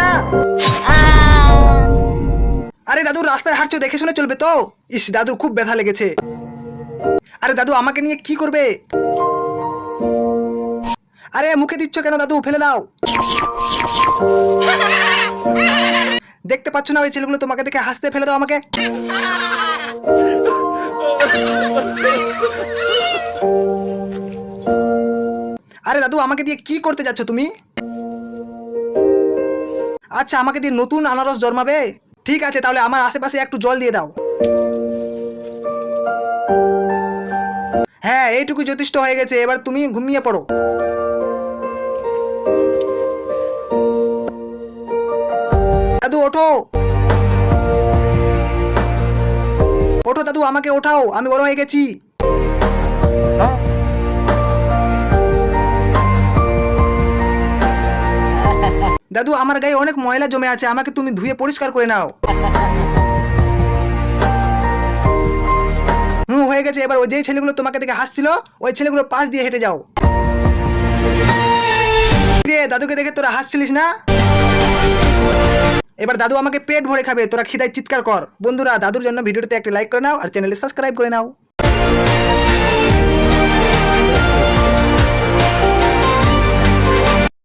না। আরে দাদু রাস্তায় হাঁটছো, দেখে শুনে চলবে তো। ইস দাদুর খুব ব্যথা লেগেছে। আরে দাদু আমাকে নিয়ে কি করবে? আরে মুখে দিচ্ছ কেন দাদু, ফেলে দাও। দেখতে পাচ্ছ না ওই ছেলেগুলো তোমাকে দেখে হাসছে, ফেলে দাও আমাকে। আরে দাদু আমাকে দিয়ে কি করতে যাচ্ছ তুমি? আচ্ছা আমাকে দিয়ে নতুন আনারস জন্মাবে? ঠিক আছে তাহলে আমার আশেপাশে একটু জল দিয়ে দাও। হ্যাঁ এইটুকু যথেষ্ট হয়ে গেছে, এবার তুমি ঘুমিয়ে পড়ো। দাদু ওঠো, ওঠো দাদু আমাকে ওঠাও, আমি বড় হয়ে গেছি। দাদু আমার গায়ে অনেক ময়লা জমে আছে, আমাকে তুমি ধুয়ে পরিষ্কার করে নাও। হয়ে গেছে, এবার ওই যেই ছেলেগুলো তোমাকে দেখে হাসছিল ওই ছেলেগুলো পাশ দিয়ে হেঁটে যাও। রে দাদুকে দেখে তোরা হাসছিলিস না? এবার দাদু আমাকে পেট ভরে খাবে, তোরা খিদায় চিৎকার কর। বন্ধুরা দাদুর জন্য ভিডিওতে একটা লাইক করে নাও আর চ্যানেলে সাবস্ক্রাইব করে নাও।